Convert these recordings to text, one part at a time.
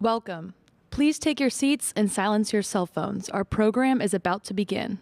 Welcome. Please take your seats and silence your cell phones. Our program is about to begin.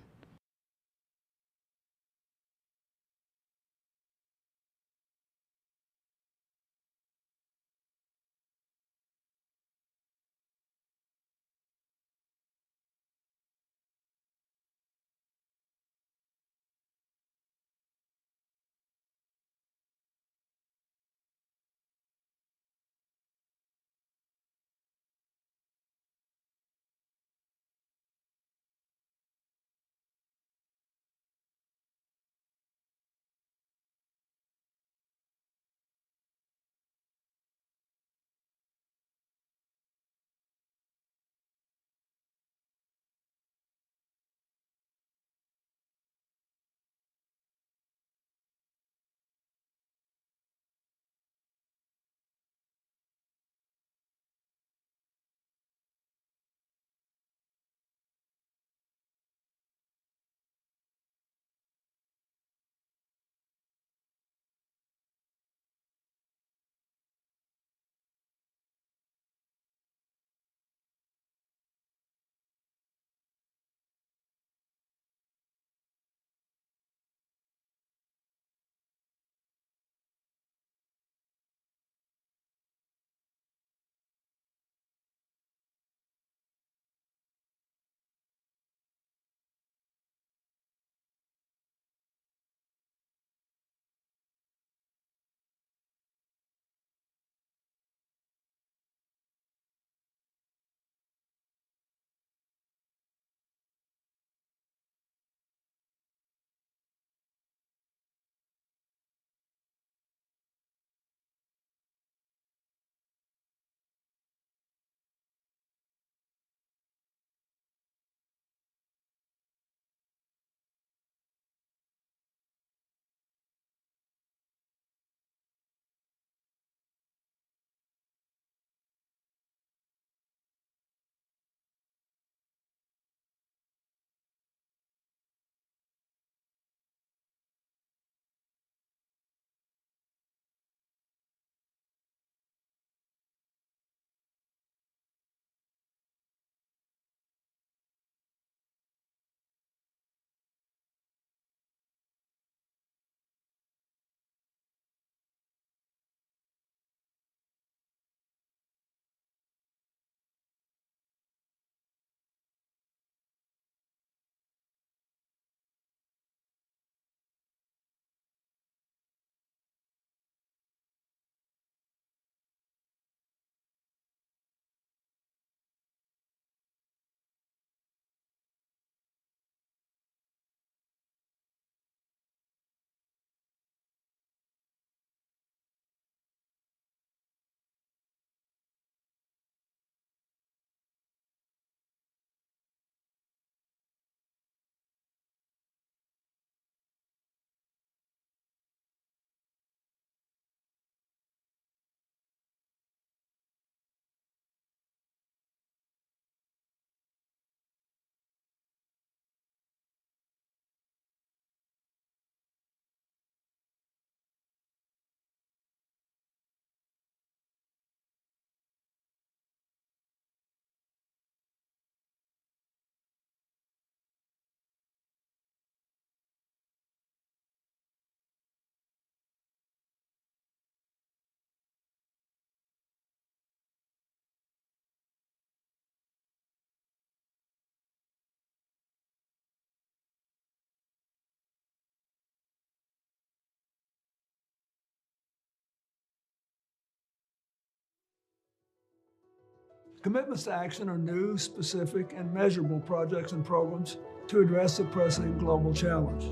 Commitments to action are new, specific, and measurable projects and programs to address a pressing global challenge.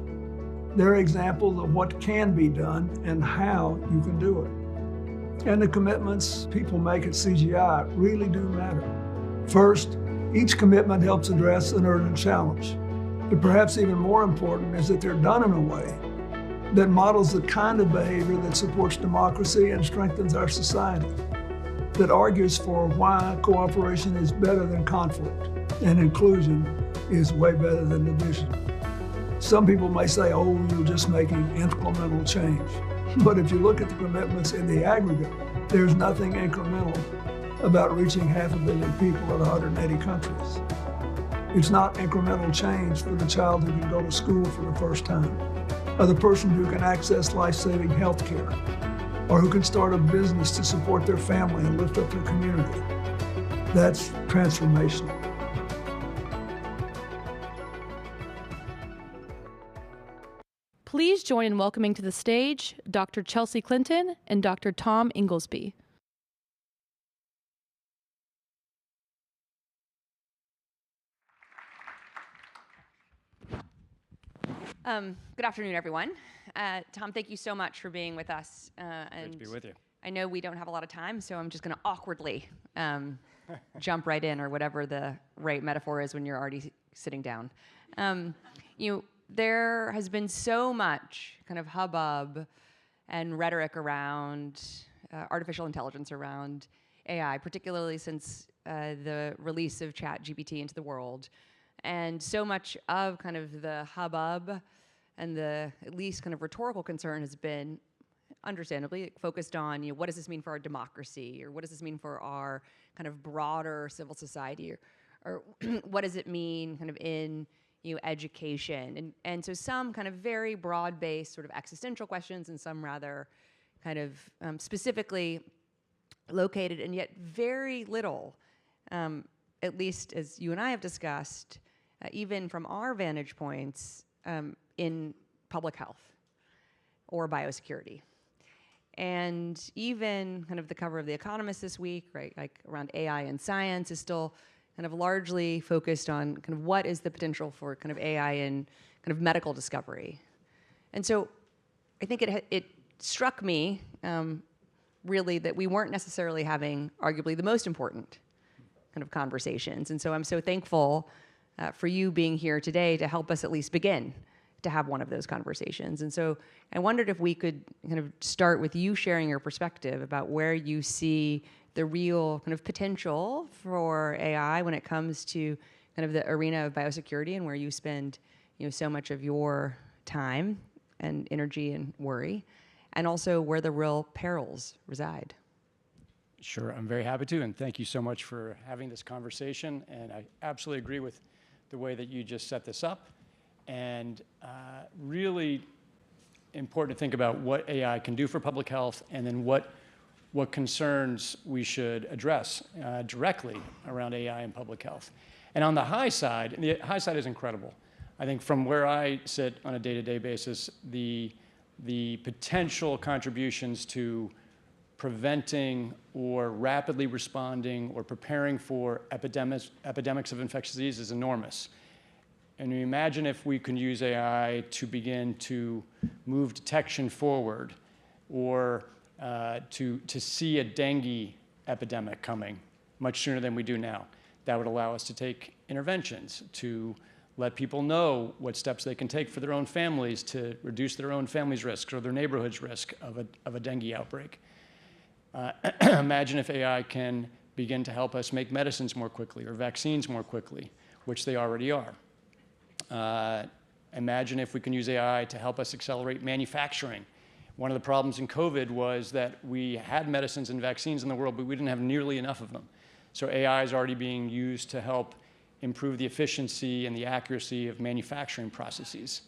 They're examples of what can be done and how you can do it. And the commitments people make at CGI really do matter. First, each commitment helps address an urgent challenge. But perhaps even more important is that they're done in a way that models the kind of behavior that supports democracy and strengthens our society, that argues for why cooperation is better than conflict and inclusion is way better than division. Some people may say, oh, you're just making incremental change. But if you look at the commitments in the aggregate, there's nothing incremental about reaching 500 million people in 180 countries. It's not incremental change for the child who can go to school for the first time, or the person who can access life-saving health care, or who can start a business to support their family and lift up their community. That's transformational. Please join in welcoming to the stage Dr. Chelsea Clinton and Dr. Tom Inglesby. Good afternoon, everyone. Tom, thank you so much for being with us. Great to be with you. I know we don't have a lot of time, so I'm just going to awkwardly jump right in, or whatever the right metaphor is when you're already sitting down. There has been so much kind of hubbub and rhetoric around artificial intelligence, around AI, particularly since the release of ChatGPT into the world. And so much of kind of the hubbub and the at least kind of rhetorical concern has been, understandably, focused on, what does this mean for our democracy, or what does this mean for our kind of broader civil society, or what does it mean kind of in education, and so some kind of very broad-based sort of existential questions, and some rather kind of specifically located, and yet very little, at least as you and I have discussed, even from our vantage points, in public health or biosecurity. And even kind of the cover of The Economist this week, right, like around AI and science, is still kind of largely focused on kind of what is the potential for kind of AI in kind of medical discovery. And so I think it struck me really that we weren't necessarily having arguably the most important kind of conversations. And so I'm so thankful for you being here today to help us at least begin to have one of those conversations. And so I wondered if we could kind of start with you sharing your perspective about where you see the real kind of potential for AI when it comes to kind of the arena of biosecurity, and where you spend so much of your time and energy and worry, and also where the real perils reside. Sure, I'm very happy to, and thank you so much for having this conversation. And I absolutely agree with the way that you just set this up, and really important to think about what AI can do for public health, and then what concerns we should address directly around AI and public health. And on the high side is incredible. I think from where I sit on a day-to-day basis, the potential contributions to preventing or rapidly responding or preparing for epidemics of infectious disease is enormous. And you imagine if we can use AI to begin to move detection forward, or to see a dengue epidemic coming much sooner than we do now. That would allow us to take interventions, to let people know what steps they can take for their own families to reduce their own family's risk or their neighborhood's risk of a dengue outbreak. Imagine if AI can begin to help us make medicines more quickly or vaccines more quickly, which they already are. Imagine if we can use AI to help us accelerate manufacturing. One of the problems in COVID was that we had medicines and vaccines in the world, but we didn't have nearly enough of them. So AI is already being used to help improve the efficiency and the accuracy of manufacturing processes.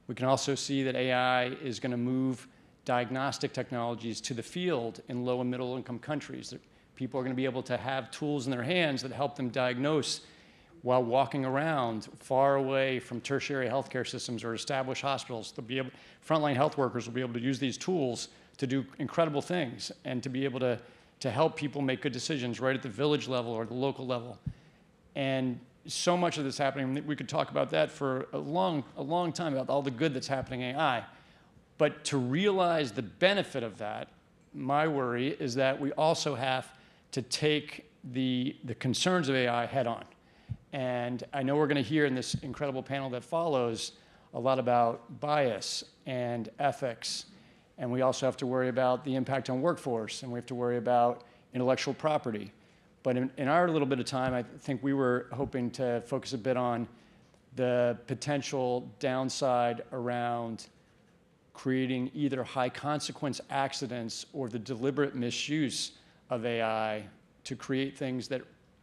We can also see that AI is going to move diagnostic technologies to the field in low and middle income countries. People are going to be able to have tools in their hands that help them diagnose while walking around far away from tertiary healthcare systems or established hospitals. Frontline health workers will be able to use these tools to do incredible things, and to be able to help people make good decisions right at the village level or the local level. And so much of this happening, we could talk about that for a long time, about all the good that's happening in AI. But to realize the benefit of that, my worry is that we also have to take the concerns of AI head on. And I know we're going to hear in this incredible panel that follows a lot about bias and ethics. And we also have to worry about the impact on workforce, and we have to worry about intellectual property. But in our little bit of time, I think we were hoping to focus a bit on the potential downside around creating either high consequence accidents or the deliberate misuse of AI to create things that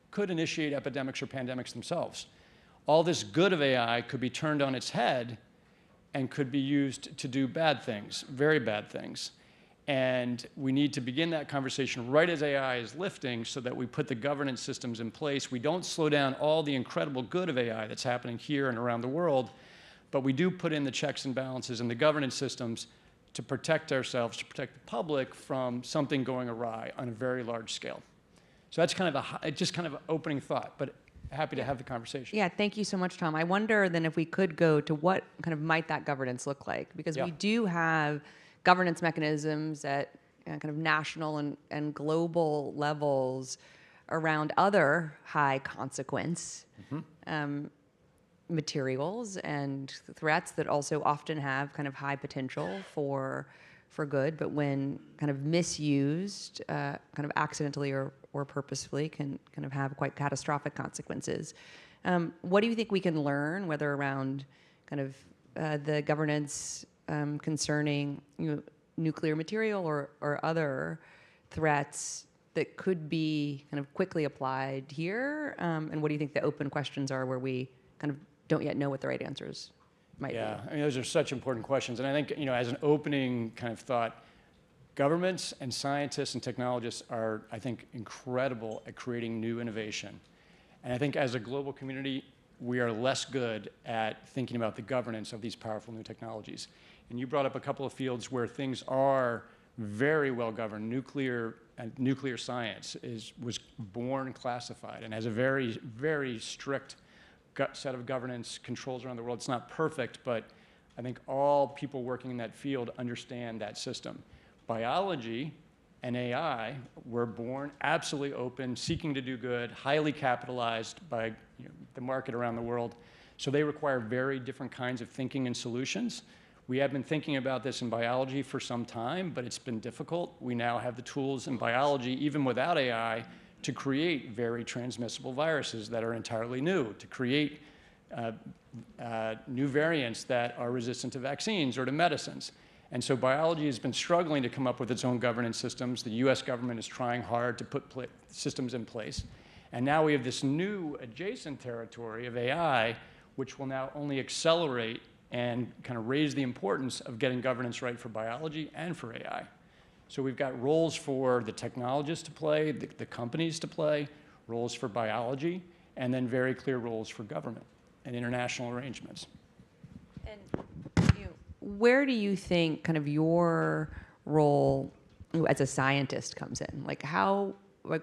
could initiate epidemics or pandemics themselves. All this good of AI could be turned on its head and could be used to do bad things, very bad things. And we need to begin that conversation right as AI is lifting so that we put the governance systems in place. We don't slow down all the incredible good of AI that's happening here and around the world, but we do put in the checks and balances and the governance systems to protect ourselves, to protect the public from something going awry on a very large scale. So that's kind of just kind of an opening thought, but happy to have the conversation. Yeah, thank you so much, Tom. I wonder then if we could go to what kind of might that governance look like? Because we do have governance mechanisms at kind of national and global levels around other high consequence materials and threats that also often have kind of high potential for good, but when kind of misused, kind of accidentally or purposefully, can kind of have quite catastrophic consequences. What do you think we can learn, whether around kind of the governance concerning nuclear material or other threats that could be kind of quickly applied here? And what do you think the open questions are where we kind of don't yet know what the right answers might be? Yeah, I mean, those are such important questions. And I think, as an opening kind of thought, governments and scientists and technologists are, I think, incredible at creating new innovation. And I think as a global community, we are less good at thinking about the governance of these powerful new technologies. And you brought up a couple of fields where things are very well governed. Nuclear science was born classified and has a very, very strict set of governance controls around the world. It's not perfect, but I think all people working in that field understand that system. Biology and AI were born absolutely open, seeking to do good, highly capitalized by the market around the world. So they require very different kinds of thinking and solutions. We have been thinking about this in biology for some time, but it's been difficult. We now have the tools in biology, even without AI, to create very transmissible viruses that are entirely new, to create new variants that are resistant to vaccines or to medicines. And so biology has been struggling to come up with its own governance systems. The US government is trying hard to put systems in place. And now we have this new adjacent territory of AI, which will now only accelerate and kind of raise the importance of getting governance right for biology and for AI. So we've got roles for the technologists to play, the companies to play, roles for biology, and then very clear roles for government and international arrangements. And where do you think kind of your role as a scientist comes in?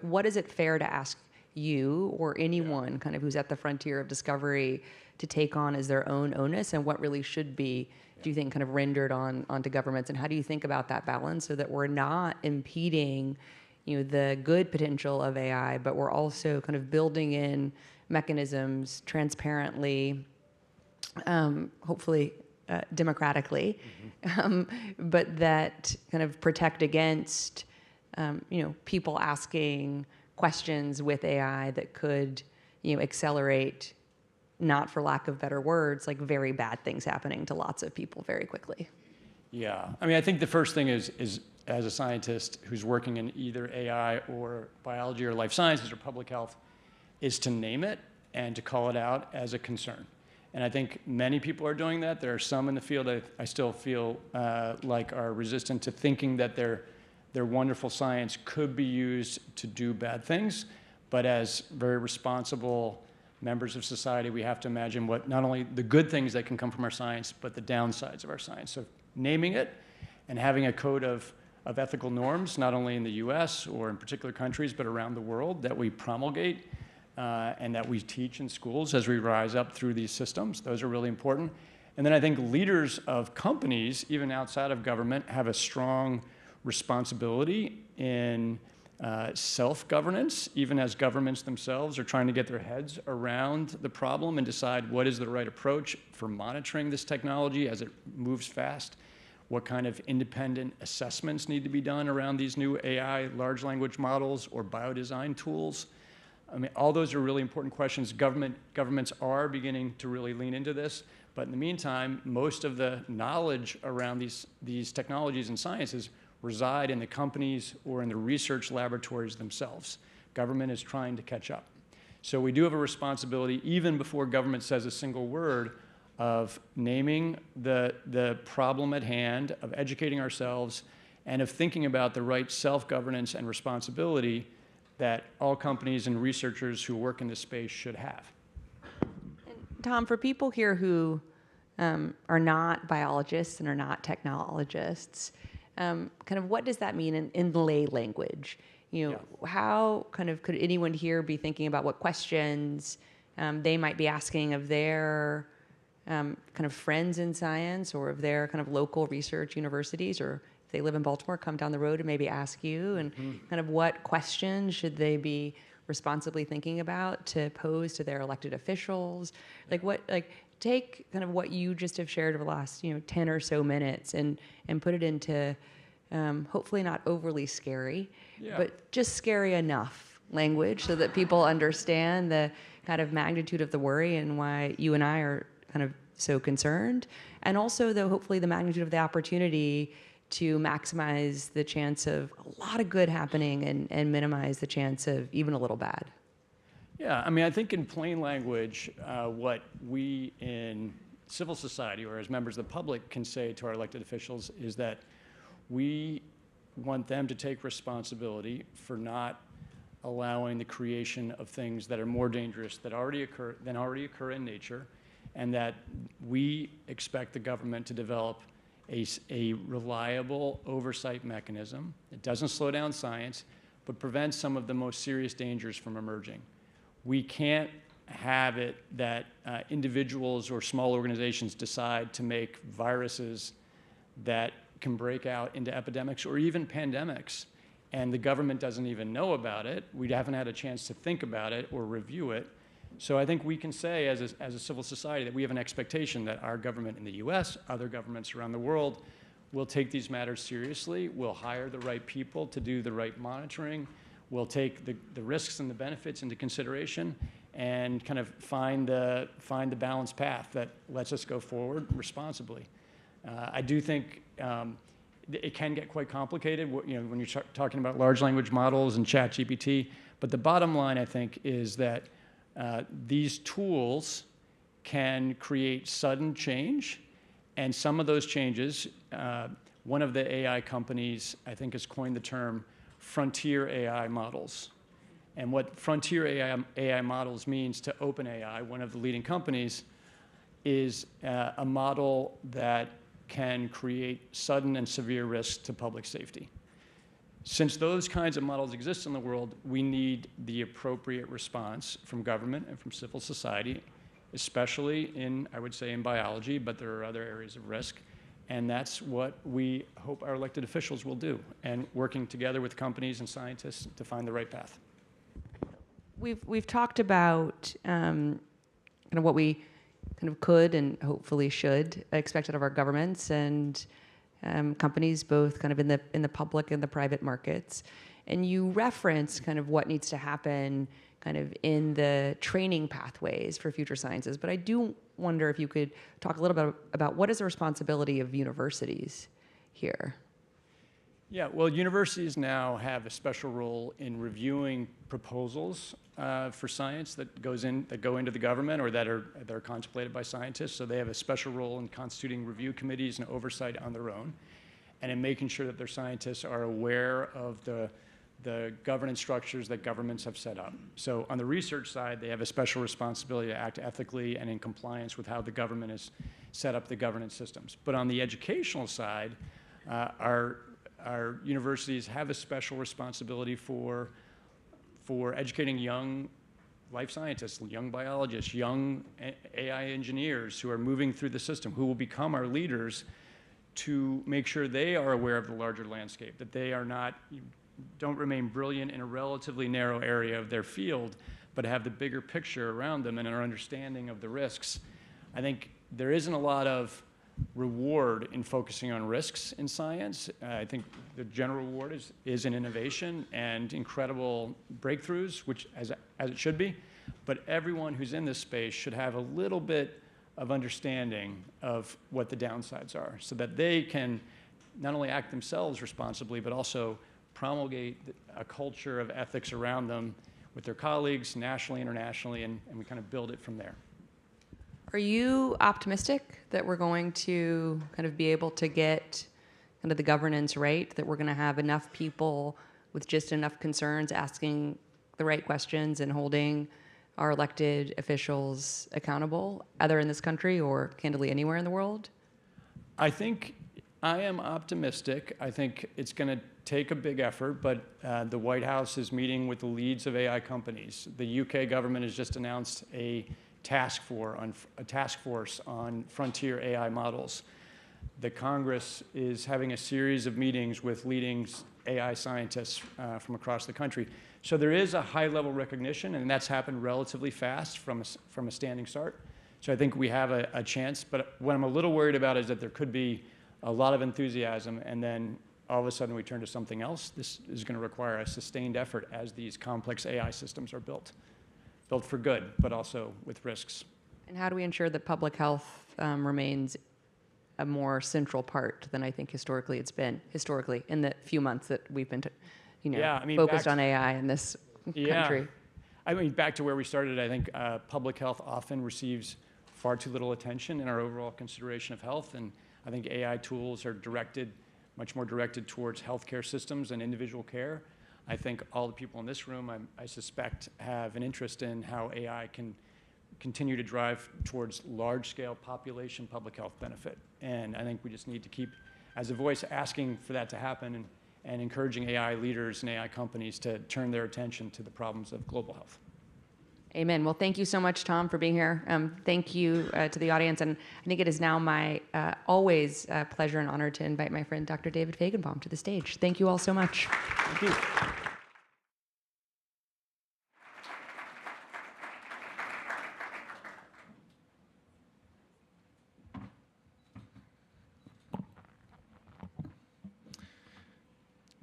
What is it fair to ask you or anyone kind of who's at the frontier of discovery to take on as their own onus, and what really should be, do you think, kind of rendered onto governments? And how do you think about that balance so that we're not impeding the good potential of AI, but we're also kind of building in mechanisms transparently, hopefully democratically, but that kind of protect against people asking questions with AI that could accelerate, not for lack of better words, like very bad things happening to lots of people very quickly? Yeah, I mean, I think the first thing is as a scientist who's working in either AI or biology or life sciences or public health, is to name it and to call it out as a concern. And I think many people are doing that. There are some in the field I still feel like are resistant to thinking that their wonderful science could be used to do bad things. But as very responsible members of society, we have to imagine what not only the good things that can come from our science, but the downsides of our science. So naming it and having a code of ethical norms, not only in the US or in particular countries, but around the world, that we promulgate and that we teach in schools as we rise up through these systems. Those are really important. And then I think leaders of companies, even outside of government, have a strong responsibility in self-governance, even as governments themselves are trying to get their heads around the problem and decide what is the right approach for monitoring this technology as it moves fast, what kind of independent assessments need to be done around these new AI large language models or biodesign tools. I mean, all those are really important questions. Governments are beginning to really lean into this, but in the meantime, most of the knowledge around these technologies and sciences reside in the companies or in the research laboratories themselves. Government is trying to catch up. So we do have a responsibility, even before government says a single word, of naming the problem at hand, of educating ourselves, and of thinking about the right self-governance and responsibility that all companies and researchers who work in this space should have. And Tom, for people here who are not biologists and are not technologists, kind of what does that mean in lay language? You know, how kind of could anyone here be thinking about what questions they might be asking of their kind of friends in science, or of their kind of local research universities, or if they live in Baltimore, come down the road and maybe ask you, and kind of what questions should they be responsibly thinking about to pose to their elected officials? Take kind of what you just have shared over the last 10 or so minutes and put it into hopefully not overly scary, but just scary enough language so that people understand the kind of magnitude of the worry and why you and I are kind of so concerned. And also, though, hopefully the magnitude of the opportunity to maximize the chance of a lot of good happening and minimize the chance of even a little bad. Yeah, I mean, I think in plain language, what we in civil society or as members of the public can say to our elected officials is that we want them to take responsibility for not allowing the creation of things that are more dangerous than already occur in nature, and that we expect the government to develop a reliable oversight mechanism that doesn't slow down science, but prevents some of the most serious dangers from emerging. We can't have it that individuals or small organizations decide to make viruses that can break out into epidemics or even pandemics, and the government doesn't even know about it. We haven't had a chance to think about it or review it. So I think we can say as a civil society that we have an expectation that our government in the US, other governments around the world, will take these matters seriously, will hire the right people to do the right monitoring, will take the risks and the benefits into consideration, and kind of find the balanced path that lets us go forward responsibly. I do think it can get quite complicated when you're talking about large language models and ChatGPT, but the bottom line, I think, is that these tools can create sudden change, and some of those changes, one of the AI companies, I think, has coined the term frontier AI models. And what frontier AI models means to OpenAI, one of the leading companies, is a model that can create sudden and severe risks to public safety. Since those kinds of models exist in the world, we need the appropriate response from government and from civil society, especially I would say in biology, but there are other areas of risk. And that's what we hope our elected officials will do, and working together with companies and scientists to find the right path. We've talked about kind of what we kind of could and hopefully should expect out of our governments and companies, both kind of in the public and the private markets. And you reference kind of what needs to happen kind of in the training pathways for future sciences. But I do wonder if you could talk a little bit about what is the responsibility of universities here? Yeah, well, universities now have a special role in reviewing proposals for science that go into the government or that are contemplated by scientists. So they have a special role in constituting review committees and oversight on their own, and in making sure that their scientists are aware of the governance structures that governments have set up. So on the research side, they have a special responsibility to act ethically and in compliance with how the government has set up the governance systems. But on the educational side, our universities have a special responsibility for educating young life scientists, young biologists, young AI engineers who are moving through the system, who will become our leaders, to make sure they are aware of the larger landscape, that they don't remain brilliant in a relatively narrow area of their field, but have the bigger picture around them and an understanding of the risks. I think there isn't a lot of reward in focusing on risks in science. I think the general reward is in innovation and incredible breakthroughs, which as it should be. But everyone who's in this space should have a little bit of understanding of what the downsides are, so that they can not only act themselves responsibly, but also promulgate a culture of ethics around them with their colleagues, nationally, internationally, and we kind of build it from there. Are you optimistic that we're going to kind of be able to get kind of the governance right, that we're going to have enough people with just enough concerns asking the right questions and holding our elected officials accountable, either in this country or candidly anywhere in the world? I think I am optimistic. I think it's going to take a big effort, but the White House is meeting with the leads of AI companies. The UK government has just announced a task force on frontier AI models. The Congress is having a series of meetings with leading AI scientists from across the country. So there is a high-level recognition, and that's happened relatively fast from a standing start. So I think we have a chance, but what I'm a little worried about is that there could be a lot of enthusiasm, and then all of a sudden we turn to something else. This is going to require a sustained effort as these complex AI systems are built for good, but also with risks. And how do we ensure that public health remains a more central part than I think historically it's been, in the few months that we've been focused on AI in this country? I mean, back to where we started, I think public health often receives far too little attention in our overall consideration of health, and I think AI tools are much more directed towards healthcare systems and individual care. I think all the people in this room, I suspect, have an interest in how AI can continue to drive towards large-scale population public health benefit. And I think we just need to keep, as a voice, asking for that to happen and encouraging AI leaders and AI companies to turn their attention to the problems of global health. Amen. Well, thank you so much, Tom, for being here. Thank you to the audience. And I think it is now my always pleasure and honor to invite my friend, Dr. David Fajgenbaum, to the stage. Thank you all so much. Thank you.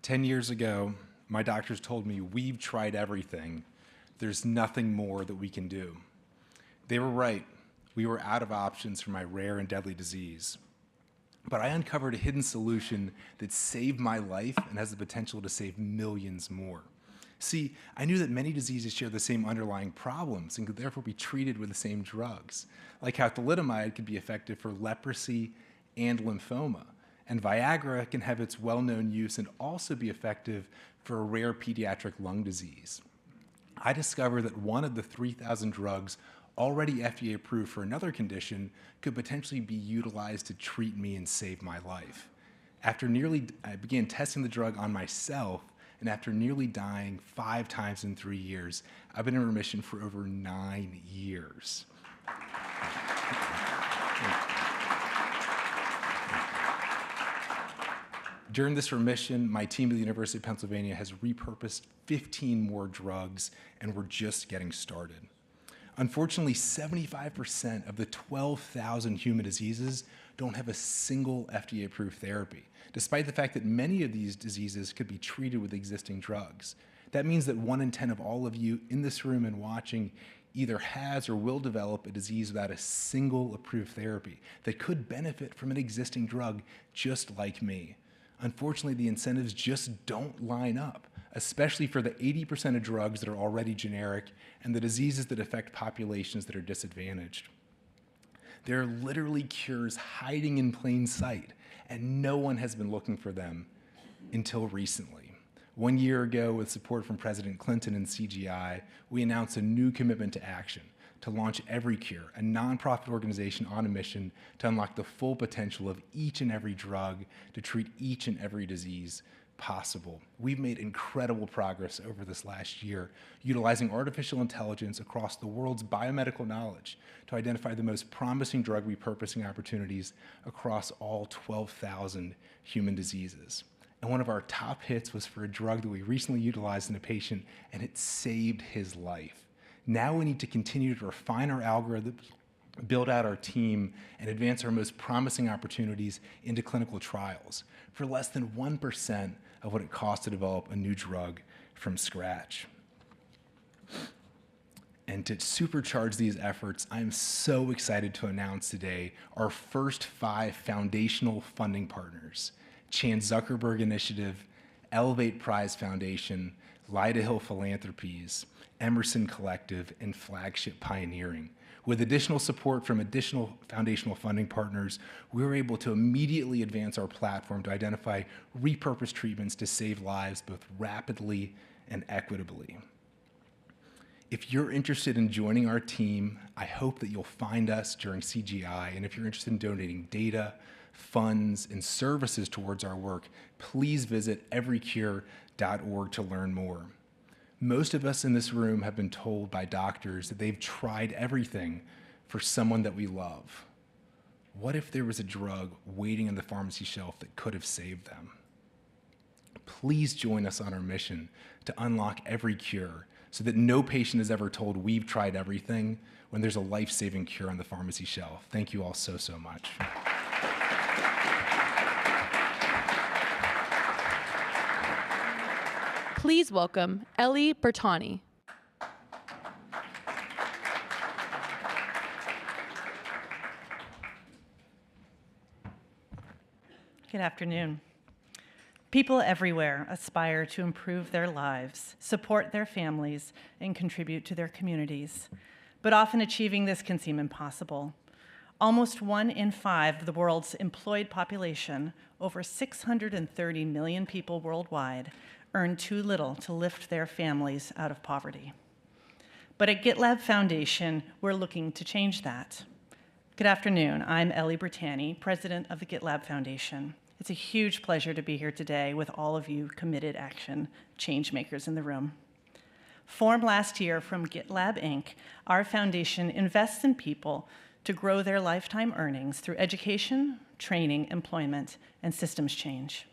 Ten years ago, my doctors told me, "We've tried everything. There's nothing more that we can do." They were right. We were out of options for my rare and deadly disease. But I uncovered a hidden solution that saved my life and has the potential to save millions more. See, I knew that many diseases share the same underlying problems and could therefore be treated with the same drugs, like how thalidomide could be effective for leprosy and lymphoma, and Viagra can have its well-known use and also be effective for a rare pediatric lung disease. I discovered that one of the 3,000 drugs already FDA approved for another condition could potentially be utilized to treat me and save my life. I began testing the drug on myself, and after nearly dying 5 times in 3 years, I've been in remission for over 9 years. During this remission, my team at the University of Pennsylvania has repurposed 15 more drugs, and we're just getting started. Unfortunately, 75% of the 12,000 human diseases don't have a single FDA-approved therapy, despite the fact that many of these diseases could be treated with existing drugs. That means that 1 in 10 of all of you in this room and watching either has or will develop a disease without a single approved therapy that could benefit from an existing drug just like me. Unfortunately, the incentives just don't line up, especially for the 80% of drugs that are already generic and the diseases that affect populations that are disadvantaged. There are literally cures hiding in plain sight, and no one has been looking for them until recently. 1 year ago, with support from President Clinton and CGI, we announced a new commitment to action to launch Every Cure, a nonprofit organization on a mission to unlock the full potential of each and every drug to treat each and every disease possible. We've made incredible progress over this last year, utilizing artificial intelligence across the world's biomedical knowledge to identify the most promising drug repurposing opportunities across all 12,000 human diseases. And one of our top hits was for a drug that we recently utilized in a patient, and it saved his life. Now we need to continue to refine our algorithms, build out our team, and advance our most promising opportunities into clinical trials for less than 1% of what it costs to develop a new drug from scratch. And to supercharge these efforts, I'm so excited to announce today our first 5 foundational funding partners: Chan Zuckerberg Initiative, Elevate Prize Foundation, Lyda Hill Philanthropies, Emerson Collective, and Flagship Pioneering. With additional support from additional foundational funding partners, we were able to immediately advance our platform to identify repurposed treatments to save lives both rapidly and equitably. If you're interested in joining our team, I hope that you'll find us during CGI, and if you're interested in donating data, funds, and services towards our work, please visit everycure.org to learn more. Most of us in this room have been told by doctors that they've tried everything for someone that we love. What if there was a drug waiting on the pharmacy shelf that could have saved them? Please join us on our mission to unlock every cure so that no patient is ever told we've tried everything when there's a life-saving cure on the pharmacy shelf. Thank you all so, so much. Please welcome Ellie Bertani. Good afternoon. People everywhere aspire to improve their lives, support their families, and contribute to their communities. But often achieving this can seem impossible. Almost 1 in 5 of the world's employed population, over 630 million people worldwide, earn too little to lift their families out of poverty. But at GitLab Foundation, we're looking to change that. Good afternoon. I'm Ellie Bertani, president of the GitLab Foundation. It's a huge pleasure to be here today with all of you committed action change makers in the room. Formed last year from GitLab Inc., our foundation invests in people to grow their lifetime earnings through education, training, employment, and systems change.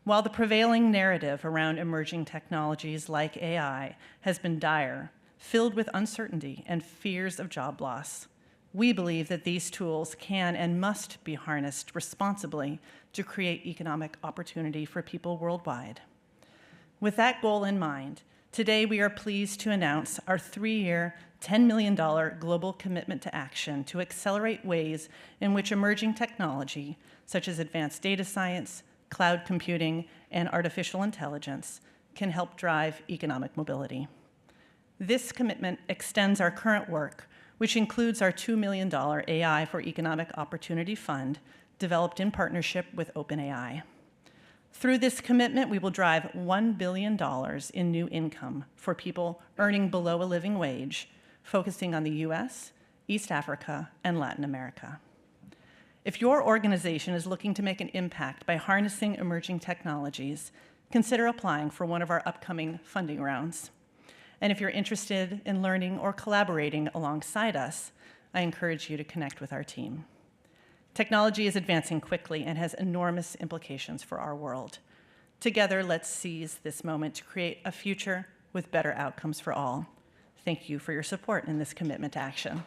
While the prevailing narrative around emerging technologies like AI has been dire, filled with uncertainty and fears of job loss, we believe that these tools can and must be harnessed responsibly to create economic opportunity for people worldwide. With that goal in mind, today we are pleased to announce our 3-year, $10 million global commitment to action to accelerate ways in which emerging technology, such as advanced data science, cloud computing, and artificial intelligence, can help drive economic mobility. This commitment extends our current work, which includes our $2 million AI for Economic Opportunity Fund, developed in partnership with OpenAI. Through this commitment, we will drive $1 billion in new income for people earning below a living wage, focusing on the US, East Africa, and Latin America. If your organization is looking to make an impact by harnessing emerging technologies, consider applying for one of our upcoming funding rounds. And if you're interested in learning or collaborating alongside us, I encourage you to connect with our team. Technology is advancing quickly and has enormous implications for our world. Together, let's seize this moment to create a future with better outcomes for all. Thank you for your support in this commitment to action.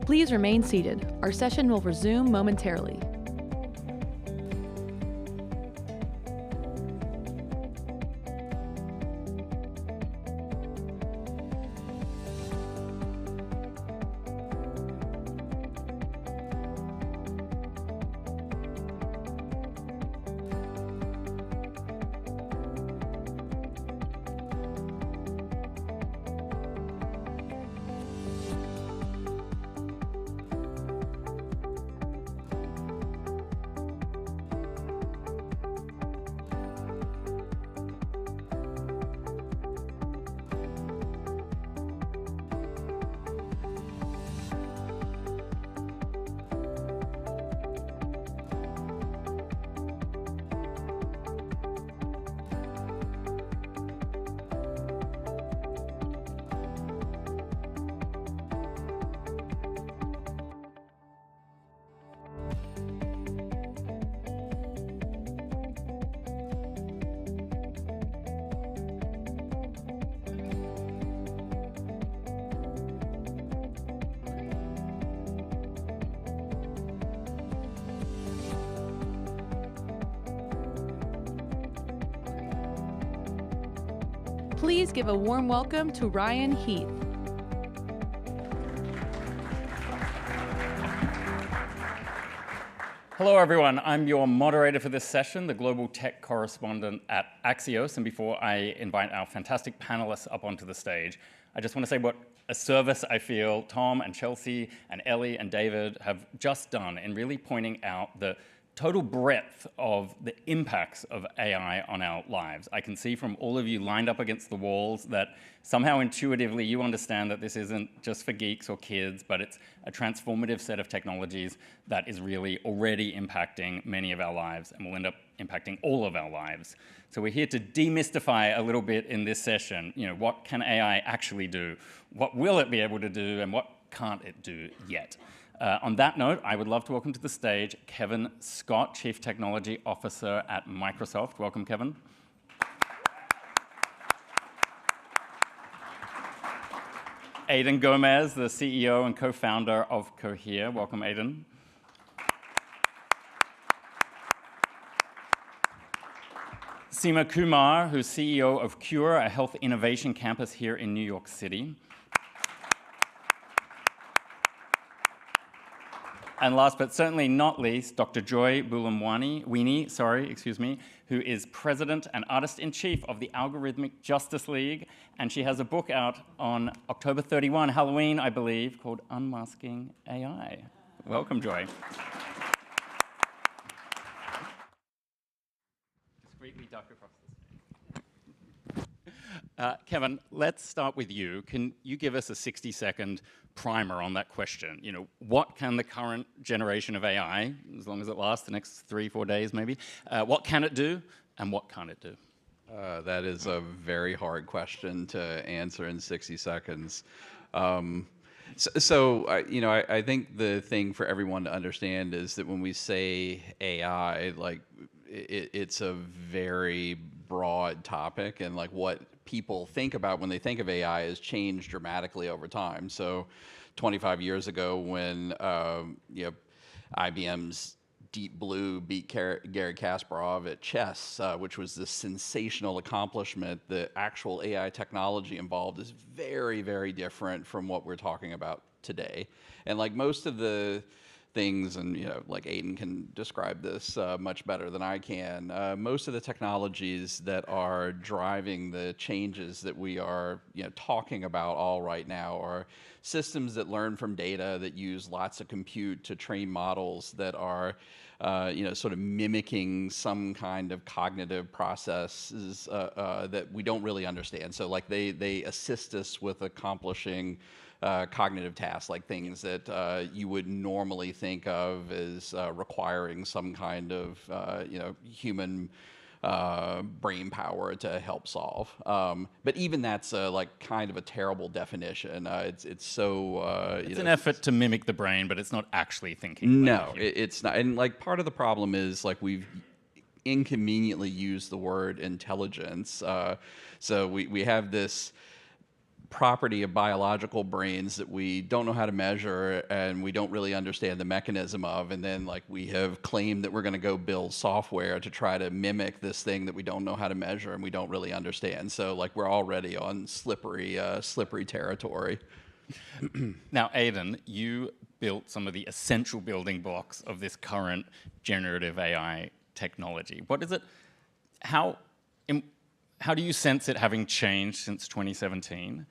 Please remain seated. Our session will resume momentarily. Please give a warm welcome to Ryan Heath. Hello, everyone. I'm your moderator for this session, the global tech correspondent at Axios. And before I invite our fantastic panelists up onto the stage, I just want to say what a service I feel Tom and Chelsea and Ellie and David have just done in really pointing out the total breadth of the impacts of AI on our lives. I can see from all of you lined up against the walls that somehow intuitively you understand that this isn't just for geeks or kids, but it's a transformative set of technologies that is really already impacting many of our lives and will end up impacting all of our lives. So we're here to demystify a little bit in this session, what can AI actually do? What will it be able to do, and what can't it do yet? On that note, I would love to welcome to the stage Kevin Scott, Chief Technology Officer at Microsoft. Welcome, Kevin. Aidan Gomez, the CEO and co-founder of Cohere. Welcome, Aidan. Seema Kumar, who's CEO of Cure, a health innovation campus here in New York City. And last but certainly not least, Dr. Joy Buolamwini, who is president and artist-in-chief of the Algorithmic Justice League, and she has a book out on October 31, Halloween, I believe, called Unmasking AI. Welcome, Joy. Discreetly duck across the stage. Kevin, let's start with you. Can you give us a 60-second primer on that question? What can the current generation of AI, as long as it lasts the next 3-4 days maybe, what can it do and what can't it do? That is a very hard question to answer in 60 seconds. I think the thing for everyone to understand is that when we say AI, it's a very broad topic, and what people think about when they think of AI has changed dramatically over time. So 25 years ago when IBM's Deep Blue beat Garry Kasparov at chess, which was this sensational accomplishment, the actual AI technology involved is very, very different from what we're talking about today. And most of the things, and Aidan can describe this much better than I can, most of the technologies that are driving the changes that we are talking about all right now are systems that learn from data, that use lots of compute to train models that are sort of mimicking some kind of cognitive processes that we don't really understand. So they assist us with accomplishing cognitive tasks, like things that you would normally think of as requiring some kind of human brain power to help solve. But even that's kind of a terrible definition. It's so it's an effort to mimic the brain, but it's not actually thinking. No, it's not. And part of the problem is we've inconveniently used the word intelligence. So we have this property of biological brains that we don't know how to measure and we don't really understand the mechanism of, and then we have claimed that we're going to go build software to try to mimic this thing that we don't know how to measure and we don't really understand. So we're already on slippery territory. Now, Aidan, you built some of the essential building blocks of this current generative AI technology. What is it? How do you sense it having changed since 2017?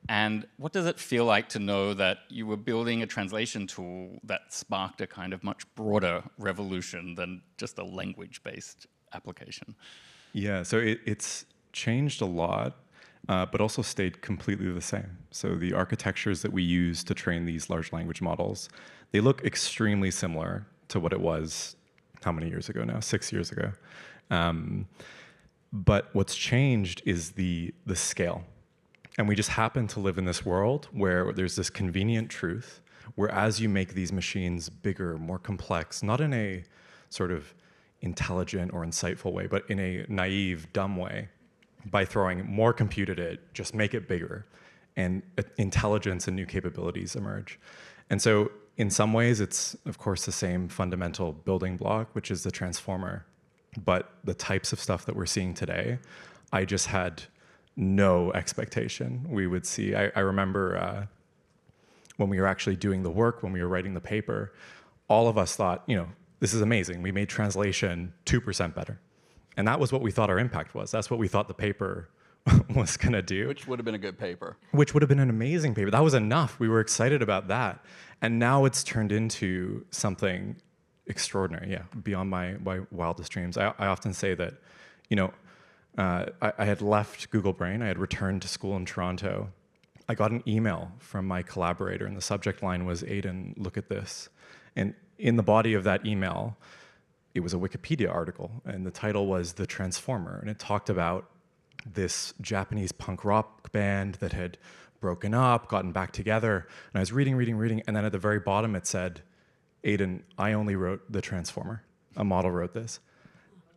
And what does it feel like to know that you were building a translation tool that sparked a kind of much broader revolution than just a language-based application? Yeah, so it's changed a lot, but also stayed completely the same. So the architectures that we use to train these large language models, they look extremely similar to what it was, how many years ago now? 6 years ago. But what's changed is the scale. And we just happen to live in this world where there's this convenient truth, where as you make these machines bigger, more complex, not in a sort of intelligent or insightful way, but in a naive, dumb way, by throwing more compute at it, just make it bigger, and intelligence and new capabilities emerge. And so in some ways, it's, of course, the same fundamental building block, which is the transformer. But the types of stuff that we're seeing today, I just had no expectation we would see. I remember when we were actually doing the work, when we were writing the paper, all of us thought, this is amazing. We made translation 2% better. And that was what we thought our impact was. That's what we thought the paper was going to do. Which would have been a good paper. Which would have been an amazing paper. That was enough. We were excited about that. And now it's turned into something extraordinary, beyond my wildest dreams. I often say that, I had left Google Brain. I had returned to school in Toronto. I got an email from my collaborator, and the subject line was, "Aidan, look at this." And in the body of that email, it was a Wikipedia article, and the title was The Transformer, and it talked about this Japanese punk rock band that had broken up, gotten back together, and I was reading, and then at the very bottom it said, "Aidan, I only wrote The Transformer. A model wrote this."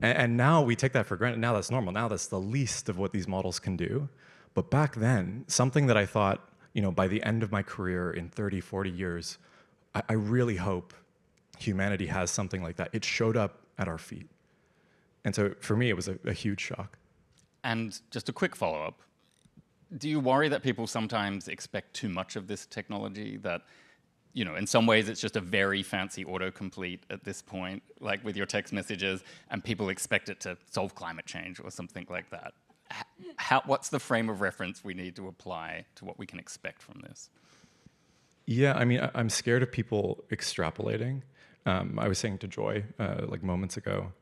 And now we take that for granted. Now that's normal. Now that's the least of what these models can do. But back then, something that I thought, by the end of my career in 30, 40 years, I really hope humanity has something like that. It showed up at our feet. And so for me, it was a huge shock. And just a quick follow-up. Do you worry that people sometimes expect too much of this technology, that, in some ways it's just a very fancy autocomplete at this point, like with your text messages, and people expect it to solve climate change or something like that? What's the frame of reference we need to apply to what we can expect from this? Yeah, I mean, I'm scared of people extrapolating. I was saying to Joy, moments ago,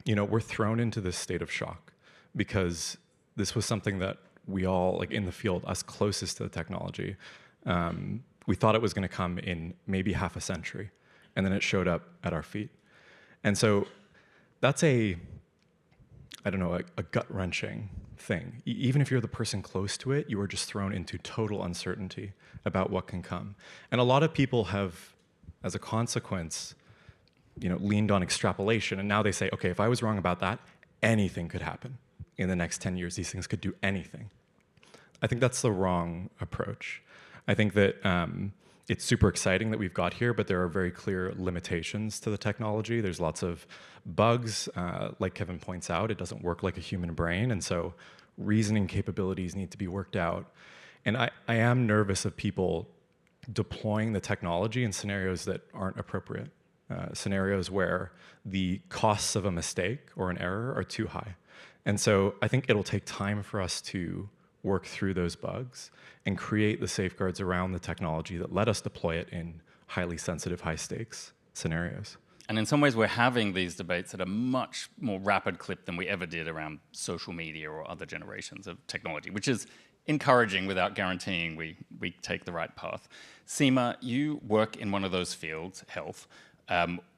we're thrown into this state of shock because this was something that we all, in the field, us closest to the technology, we thought it was going to come in maybe half a century, and then it showed up at our feet. And so that's a gut-wrenching thing. Even if you're the person close to it, you are just thrown into total uncertainty about what can come. And a lot of people have, as a consequence, leaned on extrapolation, and now they say, okay, if I was wrong about that, anything could happen in the next 10 years. These things could do anything. I think that's the wrong approach. I think that it's super exciting that we've got here, but there are very clear limitations to the technology. There's lots of bugs. Like Kevin points out, it doesn't work like a human brain, and so reasoning capabilities need to be worked out. And I am nervous of people deploying the technology in scenarios that aren't appropriate, scenarios where the costs of a mistake or an error are too high. And so I think it'll take time for us to work through those bugs and create the safeguards around the technology that let us deploy it in highly sensitive, high-stakes scenarios. And in some ways, we're having these debates at a much more rapid clip than we ever did around social media or other generations of technology, which is encouraging without guaranteeing we take the right path. Seema, you work in one of those fields, health,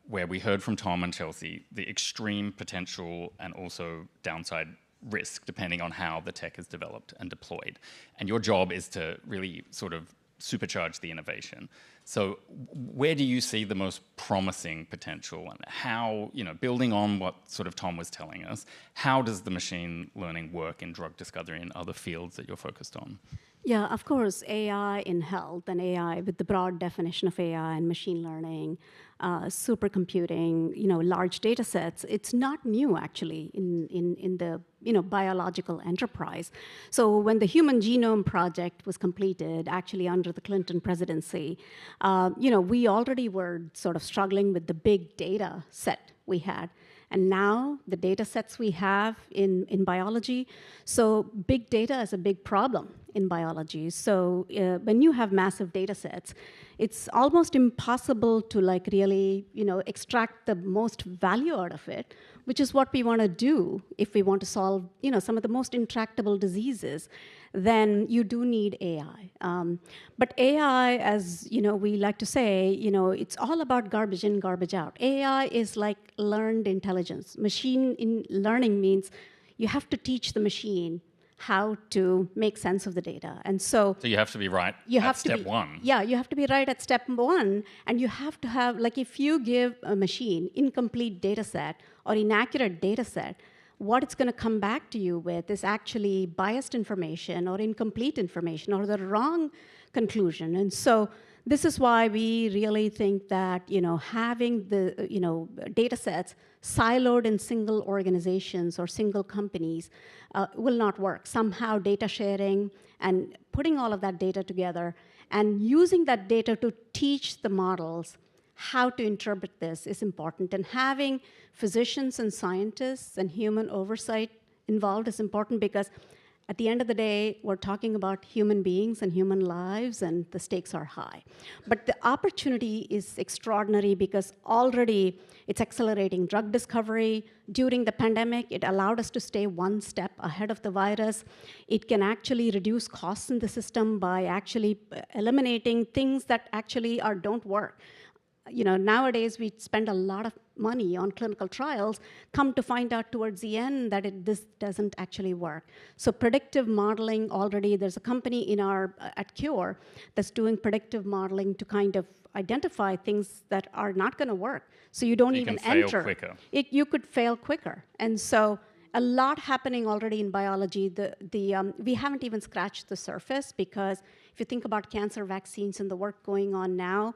where we heard from Tom and Chelsea the extreme potential and also downside risk depending on how the tech is developed and deployed. And your job is to really sort of supercharge the innovation. So where do you see the most promising potential, and how, building on what sort of Tom was telling us, how does the machine learning work in drug discovery and other fields that you're focused on? Yeah, of course, AI in health, and AI with the broad definition of AI and machine learning, supercomputing, large data sets, it's not new actually in the biological enterprise. So when the Human Genome Project was completed, actually under the Clinton presidency, we already were sort of struggling with the big data set we had. And now the data sets we have in biology, so big data is a big problem in biology. So when you have massive data sets, it's almost impossible to really, extract the most value out of it, which is what we want to do if we want to solve, some of the most intractable diseases. Then you do need AI. But AI, as we like to say, it's all about garbage in, garbage out. AI is like learned intelligence. Machine learning means you have to teach the machine how to make sense of the data. And so you have to be right at step one. Yeah, you have to be right at step one, and you have to have, if you give a machine incomplete data set or inaccurate data set, what it's going to come back to you with is actually biased information or incomplete information or the wrong conclusion. And so this is why we really think that having the data sets siloed in single organizations or single companies will not work. Somehow data sharing and putting all of that data together and using that data to teach the models how to interpret this is important. And having physicians and scientists and human oversight involved is important, because at the end of the day, we're talking about human beings and human lives, and the stakes are high. But the opportunity is extraordinary because already it's accelerating drug discovery. During the pandemic, it allowed us to stay one step ahead of the virus. It can actually reduce costs in the system by actually eliminating things that actually don't work. Nowadays we spend a lot of money on clinical trials, come to find out towards the end that this doesn't actually work. So predictive modeling, already there's a company at Cure that's doing predictive modeling to kind of identify things that are not going to work. So you don't even enter. You can fail quicker. You could fail quicker. And so a lot happening already in biology. We haven't even scratched the surface, because if you think about cancer vaccines and the work going on now,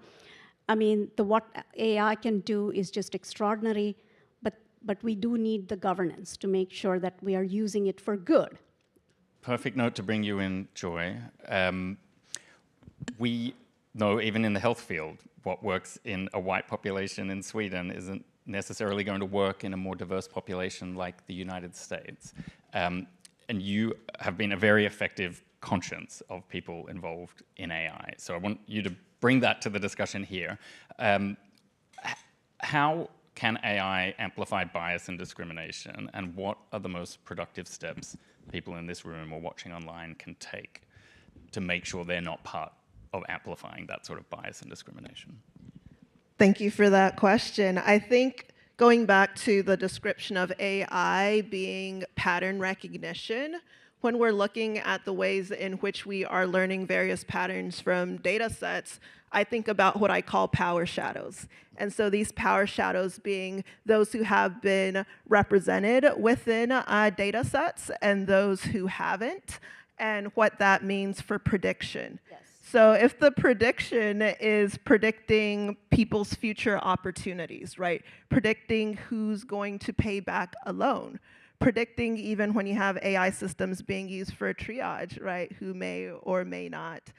I mean, what AI can do is just extraordinary, but we do need the governance to make sure that we are using it for good. Perfect note to bring you in, Joy. We know, even in the health field, what works in a white population in Sweden isn't necessarily going to work in a more diverse population like the United States. And you have been a very effective conscience of people involved in AI. So I want you to bring that to the discussion here. How can AI amplify bias and discrimination, and what are the most productive steps people in this room or watching online can take to make sure they're not part of amplifying that sort of bias and discrimination? Thank you for that question. I think going back to the description of AI being pattern recognition, when we're looking at the ways in which we are learning various patterns from data sets, I think about what I call power shadows. And so these power shadows being those who have been represented within data sets and those who haven't, and what that means for prediction. Yes. So if the prediction is predicting people's future opportunities, right? Predicting who's going to pay back a loan, predicting even when you have AI systems being used for triage, right, who may or may not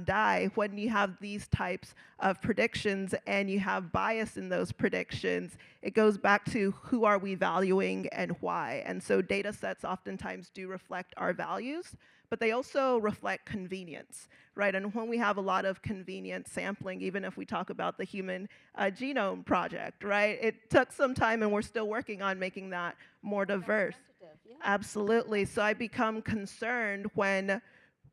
die. When you have these types of predictions and you have bias in those predictions, it goes back to who are we valuing and why. And so data sets oftentimes do reflect our values, but they also reflect convenience, right? And when we have a lot of convenient sampling, even if we talk about the Human Genome Project, right? It took some time, and we're still working on making that more diverse. Yeah. Absolutely. So I become concerned when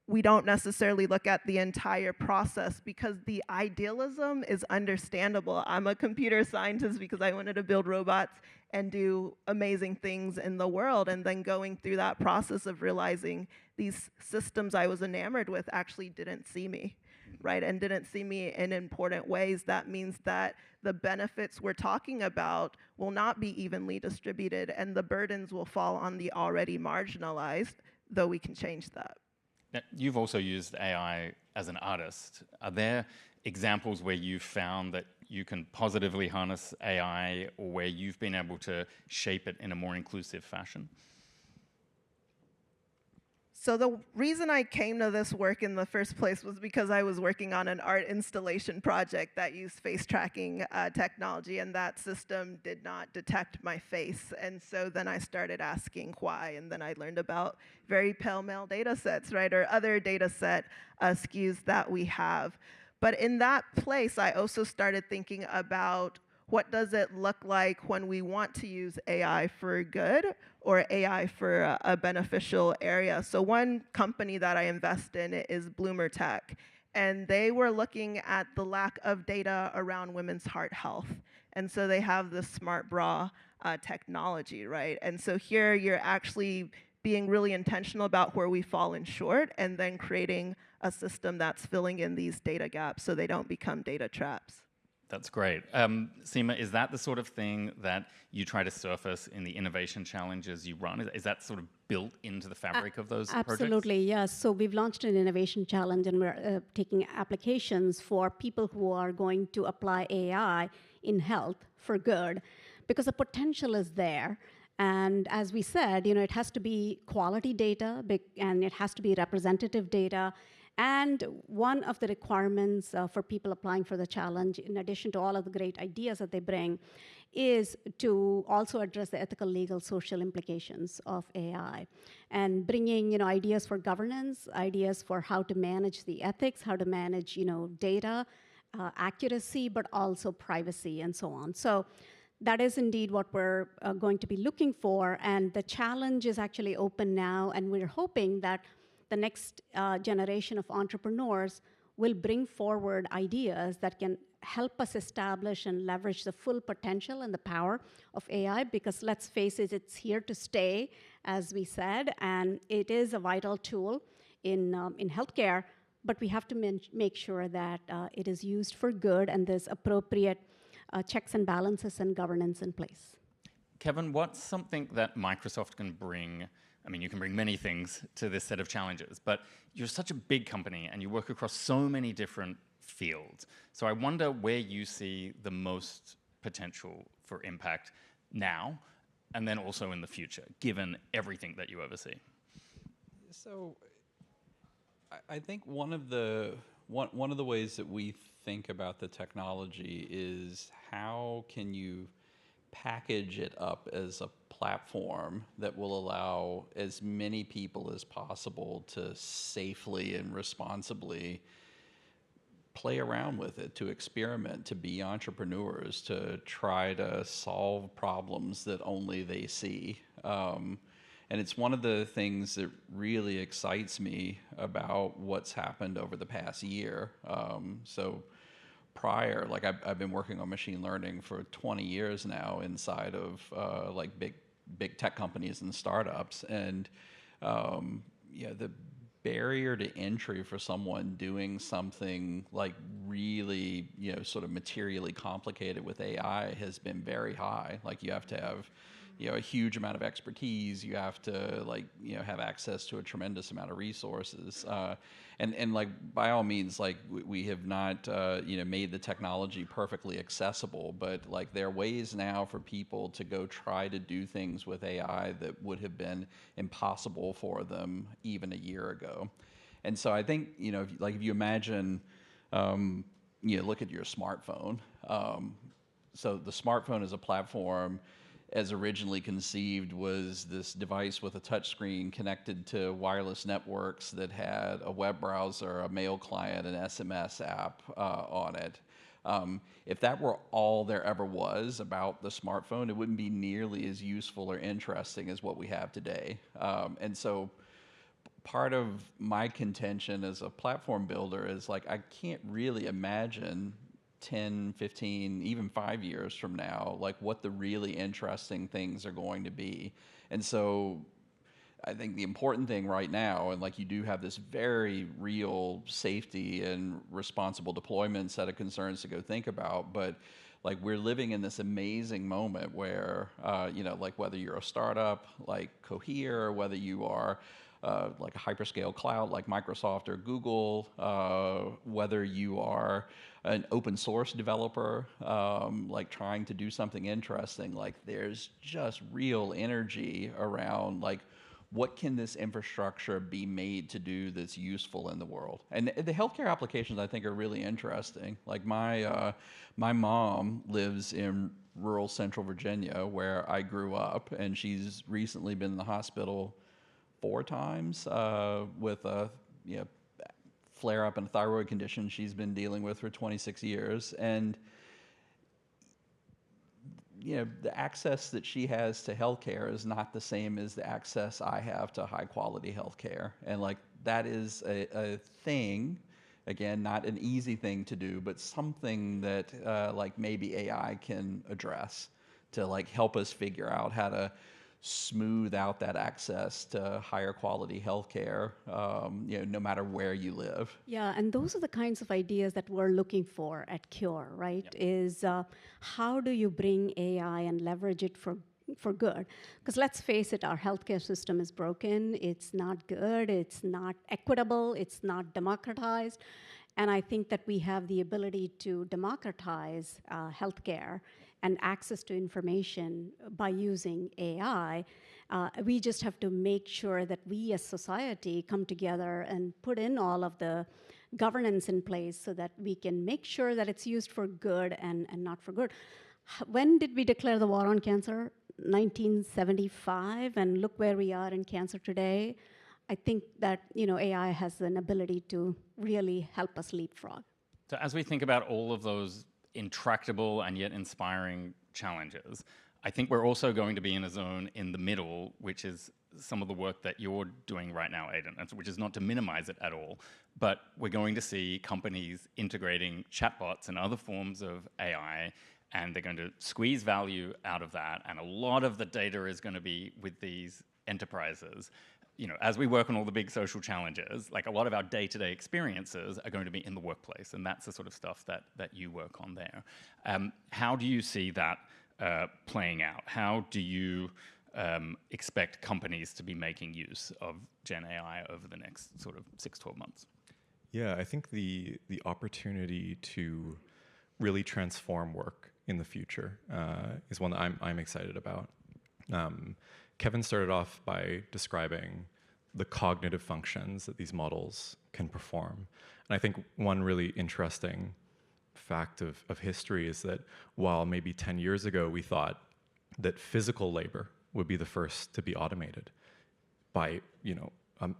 we don't necessarily look at the entire process, because the idealism is understandable. I'm a computer scientist because I wanted to build robots and do amazing things in the world, and then going through that process of realizing these systems I was enamored with actually didn't see me, right? And didn't see me in important ways. That means that the benefits we're talking about will not be evenly distributed, and the burdens will fall on the already marginalized, though we can change that. Now, you've also used AI as an artist. Are there examples where you've found that you can positively harness AI, or where you've been able to shape it in a more inclusive fashion? So the reason I came to this work in the first place was because I was working on an art installation project that used face tracking technology, and that system did not detect my face. And so then I started asking why, and then I learned about very pale-male data sets, right, or other data set skews that we have. But in that place, I also started thinking about what does it look like when we want to use AI for good or AI for a beneficial area. So one company that I invest in is Bloomer Tech, and they were looking at the lack of data around women's heart health. And so they have the smart bra technology, right? And so here you're actually being really intentional about where we've fallen short, and then creating a system that's filling in these data gaps so they don't become data traps. That's great. Seema, is that the sort of thing that you try to surface in the innovation challenges you run? Is that sort of built into the fabric of those projects? Absolutely, yes. So we've launched an innovation challenge, and we're taking applications for people who are going to apply AI in health for good, because the potential is there. And as we said, it has to be quality data, and it has to be representative data. And one of the requirements for people applying for the challenge, in addition to all of the great ideas that they bring, is to also address the ethical, legal, social implications of AI, and bringing ideas for governance, ideas for how to manage the ethics, how to manage data, accuracy, but also privacy and so on. So that is indeed what we're going to be looking for, and the challenge is actually open now, and we're hoping that the next generation of entrepreneurs will bring forward ideas that can help us establish and leverage the full potential and the power of AI, because let's face it, it's here to stay, as we said, and it is a vital tool in healthcare, but we have to make sure that it is used for good and there's appropriate checks and balances and governance in place. Kevin, what's something that Microsoft can bring? I mean, you can bring many things to this set of challenges, but you're such a big company and you work across so many different fields. So I wonder where you see the most potential for impact now and then also in the future, given everything that you oversee. So I think one of the ways that we think about the technology is how can you package it up as a platform that will allow as many people as possible to safely and responsibly play around with it, to experiment, to be entrepreneurs, to try to solve problems that only they see. And it's one of the things that really excites me about what's happened over the past year. So prior, like I've been working on machine learning for 20 years now inside of like big tech companies and startups. And the barrier to entry for someone doing something like really, sort of materially complicated with AI has been very high. Like you have to have a huge amount of expertise. You have to have access to a tremendous amount of resources. And like by all means, like we have not made the technology perfectly accessible, but like there are ways now for people to go try to do things with AI that would have been impossible for them even a year ago. And so I think if you imagine, look at your smartphone. So the smartphone as a platform, as originally conceived, was this device with a touchscreen connected to wireless networks that had a web browser, a mail client, an SMS app on it. If that were all there ever was about the smartphone, it wouldn't be nearly as useful or interesting as what we have today. And so part of my contention as a platform builder is like, I can't really imagine 10, 15, even 5 years from now, like what the really interesting things are going to be. And so I think the important thing right now, and like you do have this very real safety and responsible deployment set of concerns to go think about, but like we're living in this amazing moment where, like whether you're a startup like Cohere, whether you are like a hyperscale cloud like Microsoft or Google, whether you are an open source developer, like trying to do something interesting, like there's just real energy around like what can this infrastructure be made to do that's useful in the world. And the healthcare applications I think are really interesting. Like my mom lives in rural central Virginia where I grew up, and she's recently been in the hospital 4 times with a flare-up in a thyroid condition she's been dealing with for 26 years. And the access that she has to healthcare is not the same as the access I have to high-quality healthcare. And like that is a thing, again, not an easy thing to do, but something that like maybe AI can address to like help us figure out how to smooth out that access to higher quality healthcare, no matter where you live. Yeah, and those are the kinds of ideas that we're looking for at Cure, right? Yep. Is how do you bring AI and leverage it for good? Because let's face it, our healthcare system is broken. It's not good. It's not equitable. It's not democratized. And I think that we have the ability to democratize healthcare and access to information by using AI. We just have to make sure that we as society come together and put in all of the governance in place so that we can make sure that it's used for good and not for good. When did we declare the war on cancer? 1975, and look where we are in cancer today. I think that AI has an ability to really help us leapfrog. So as we think about all of those intractable and yet inspiring challenges, I think we're also going to be in a zone in the middle, which is some of the work that you're doing right now, Aidan, which is not to minimize it at all, but we're going to see companies integrating chatbots and other forms of AI, and they're going to squeeze value out of that, and a lot of the data is going to be with these enterprises. As we work on all the big social challenges, like a lot of our day-to-day experiences are going to be in the workplace, and that's the sort of stuff that you work on there. How do you see that playing out? How do you expect companies to be making use of Gen AI over the next sort of 6-12 months? Yeah, I think the opportunity to really transform work in the future is one that I'm excited about. Kevin started off by describing the cognitive functions that these models can perform. And I think one really interesting fact of history is that while maybe 10 years ago we thought that physical labor would be the first to be automated, by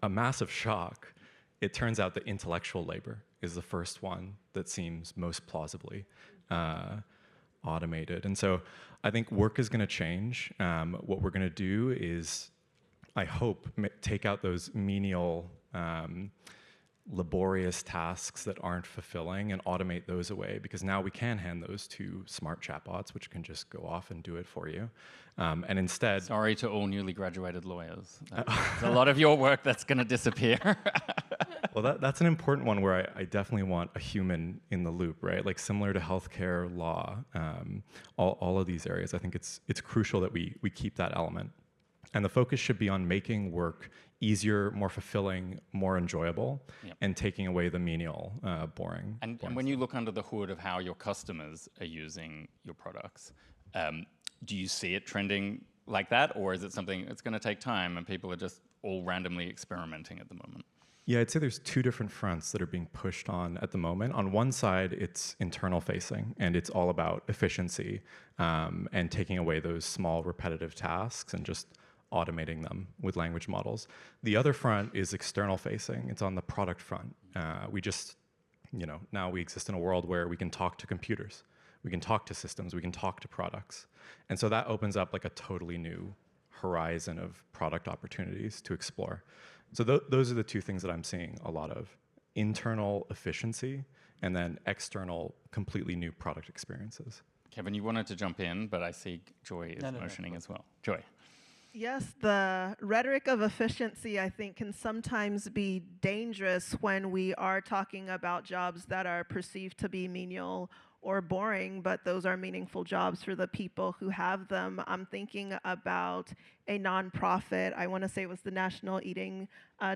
a massive shock, it turns out that intellectual labor is the first one that seems most plausibly automated. And so I think work is going to change. What we're going to do is, I hope, take out those menial, laborious tasks that aren't fulfilling and automate those away, because now we can hand those to smart chatbots, which can just go off and do it for you. And instead... Sorry to all newly graduated lawyers. There's a lot of your work that's going to disappear. Well, that's an important one where I definitely want a human in the loop, right? Like similar to healthcare, law, all of these areas. I think it's crucial that we keep that element. And the focus should be on making work easier, more fulfilling, more enjoyable, and taking away the menial, boring. And when you look under the hood of how your customers are using your products, do you see it trending like that, or is it something that's going to take time and people are just all randomly experimenting at the moment? Yeah, I'd say there's two different fronts that are being pushed on at the moment. On one side, it's internal facing, and it's all about efficiency and taking away those small repetitive tasks and just automating them with language models. The other front is external facing. It's on the product front. We just, now we exist in a world where we can talk to computers, we can talk to systems, we can talk to products. And so that opens up like a totally new horizon of product opportunities to explore. So those are the two things that I'm seeing a lot of: internal efficiency and then external, completely new product experiences. Kevin, you wanted to jump in, but I see Joy is motioning as well. Joy. Yes, the rhetoric of efficiency, I think, can sometimes be dangerous when we are talking about jobs that are perceived to be menial or boring, but those are meaningful jobs for the people who have them. I'm thinking about a nonprofit. I want to say it was the National Eating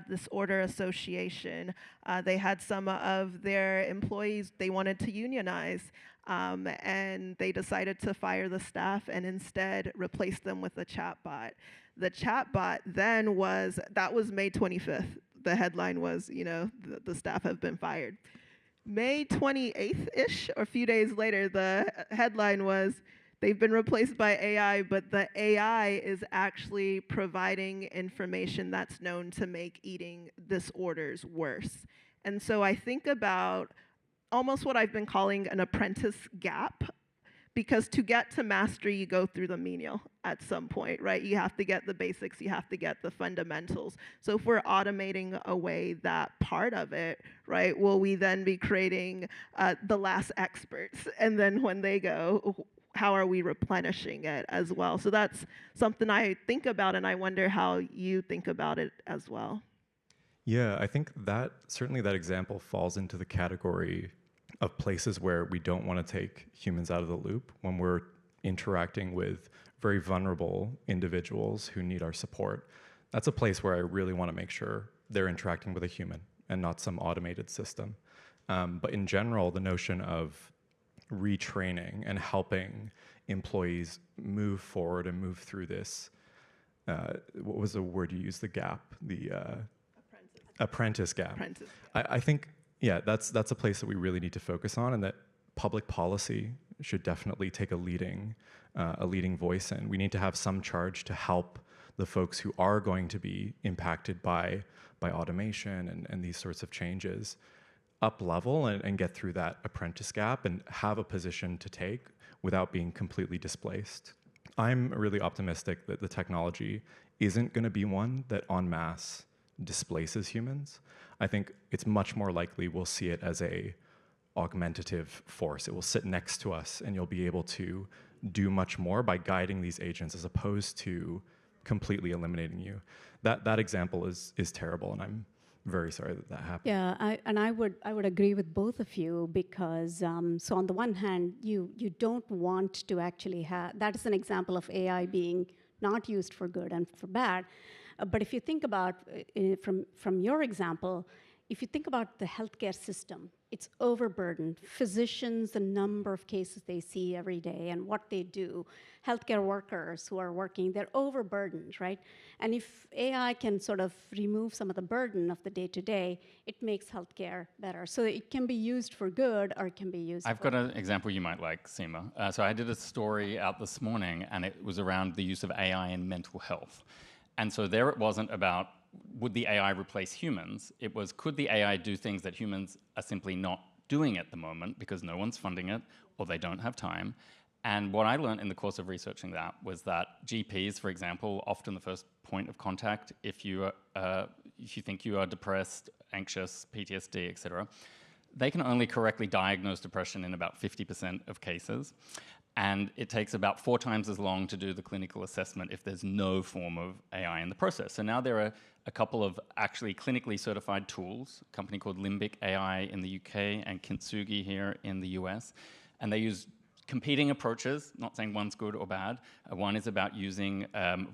Disorder Association. They had some of their employees, they wanted to unionize, and they decided to fire the staff and instead replace them with a chatbot. The chatbot then that was May 25th. The headline was, the staff have been fired. May 28th-ish, or a few days later, the headline was, they've been replaced by AI, but the AI is actually providing information that's known to make eating disorders worse. And so I think about almost what I've been calling an apprentice gap, because to get to mastery, you go through the menial at some point, right? You have to get the basics, you have to get the fundamentals. So if we're automating away that part of it, right, will we then be creating the last experts? And then when they go, how are we replenishing it as well? So that's something I think about, and I wonder how you think about it as well. Yeah, I think that certainly that example falls into the category of places where we don't want to take humans out of the loop when we're interacting with very vulnerable individuals who need our support. That's a place where I really want to make sure they're interacting with a human and not some automated system. But in general, the notion of retraining and helping employees move forward and move through this, what was the word you used, the gap, the apprentice gap. Apprentice. I think, yeah, that's a place that we really need to focus on, and that public policy should definitely take a leading voice in. We need to have some charge to help the folks who are going to be impacted by automation and these sorts of changes up level and get through that apprentice gap and have a position to take without being completely displaced. I'm really optimistic that the technology isn't going to be one that en masse displaces humans. I think it's much more likely we'll see it as a augmentative force. It will sit next to us, and you'll be able to do much more by guiding these agents as opposed to completely eliminating you. That example is terrible, and I'm very sorry that happened. Yeah, I would agree with both of you, because so on the one hand, you don't want to actually have, that is an example of AI being not used for good and for bad. But if you think about from your example, if you think about the healthcare system, it's overburdened. Physicians, the number of cases they see every day and what they do, healthcare workers who are working, they're overburdened, right? And if AI can sort of remove some of the burden of the day-to-day, it makes healthcare better. So it can be used for good, or it can be used I've got an example you might like, Seema. So I did a story out this morning, and it was around the use of AI in mental health. And so there it wasn't about, would the AI replace humans? It was, could the AI do things that humans are simply not doing at the moment because no one's funding it or they don't have time? And what I learned in the course of researching that was that GPs, for example, often the first point of contact if you think you are depressed, anxious, PTSD, etc., they can only correctly diagnose depression in about 50% of cases. And it takes about 4 times as long to do the clinical assessment if there's no form of AI in the process. So now there are a couple of actually clinically certified tools, a company called Limbic AI in the UK and Kintsugi here in the US. And they use competing approaches, not saying one's good or bad. One is about using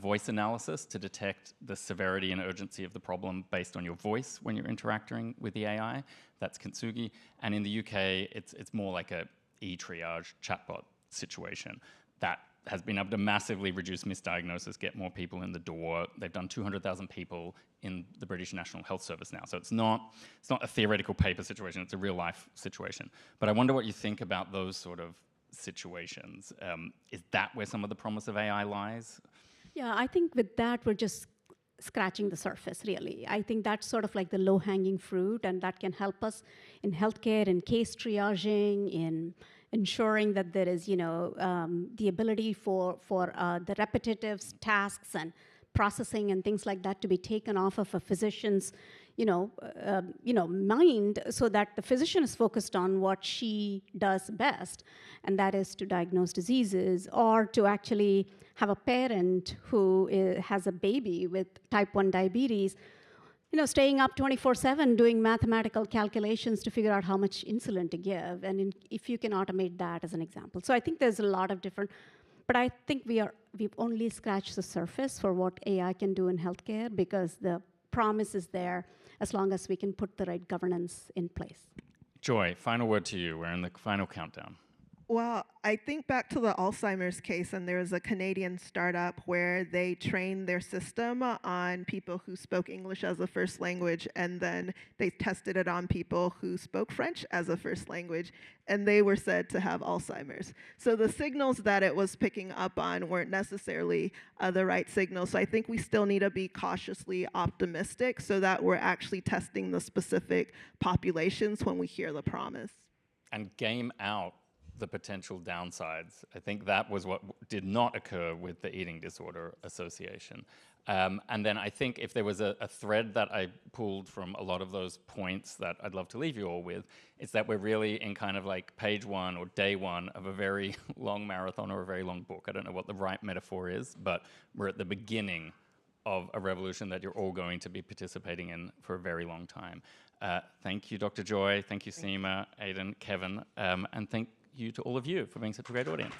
voice analysis to detect the severity and urgency of the problem based on your voice when you're interacting with the AI. That's Kintsugi. And in the UK, it's more like a e-triage chatbot situation that has been able to massively reduce misdiagnosis, get more people in the door. They've done 200,000 people in the British National Health Service now. So it's not a theoretical paper situation, it's a real life situation. But I wonder what you think about those sort of situations. Is that where some of the promise of AI lies? Yeah, I think with that, we're just scratching the surface, really. I think that's sort of like the low-hanging fruit, and that can help us in healthcare, in case triaging, in ensuring that there is, the ability for the repetitive tasks and processing and things like that to be taken off of a physician's, mind, so that the physician is focused on what she does best, and that is to diagnose diseases, or to actually have a parent who has a baby with type 1 diabetes, staying up 24/7 doing mathematical calculations to figure out how much insulin to give, and if you can automate that as an example. So I think there's a lot of different, but I think we've only scratched the surface for what AI can do in healthcare, because the promise is there as long as we can put the right governance in place. Joy, final word to you. We're in the final countdown. Well, I think back to the Alzheimer's case, and there was a Canadian startup where they trained their system on people who spoke English as a first language, and then they tested it on people who spoke French as a first language, and they were said to have Alzheimer's. So the signals that it was picking up on weren't necessarily the right signals. So I think we still need to be cautiously optimistic so that we're actually testing the specific populations when we hear the promise. And game out the potential downsides. I think that was what did not occur with the Eating Disorder Association. And then I think if there was a thread that I pulled from a lot of those points that I'd love to leave you all with, it's that we're really in kind of like page 1 or day 1 of a very long marathon or a very long book. I don't know what the right metaphor is, but we're at the beginning of a revolution that you're all going to be participating in for a very long time. Thank you, Dr. Joy. Thank you, Seema, Aidan, Kevin, and thank you to all of you for being such a great audience.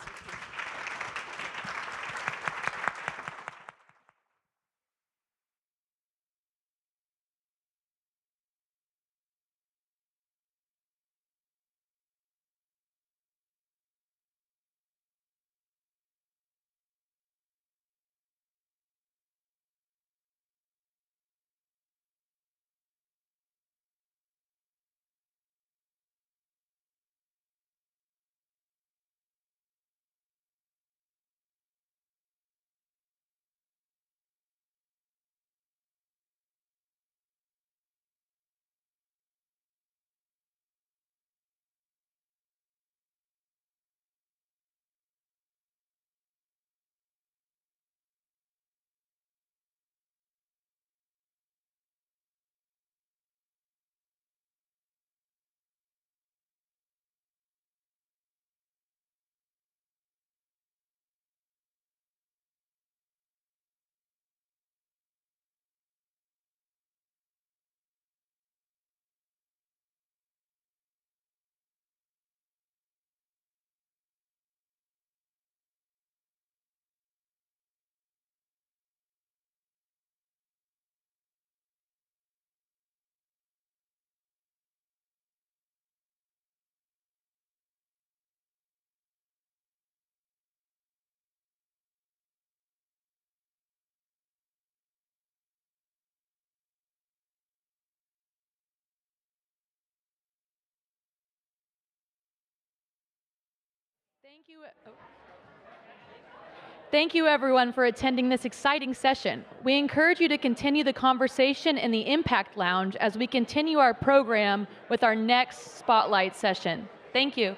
Thank you, everyone, for attending this exciting session. We encourage you to continue the conversation in the Impact Lounge as we continue our program with our next Spotlight session. Thank you.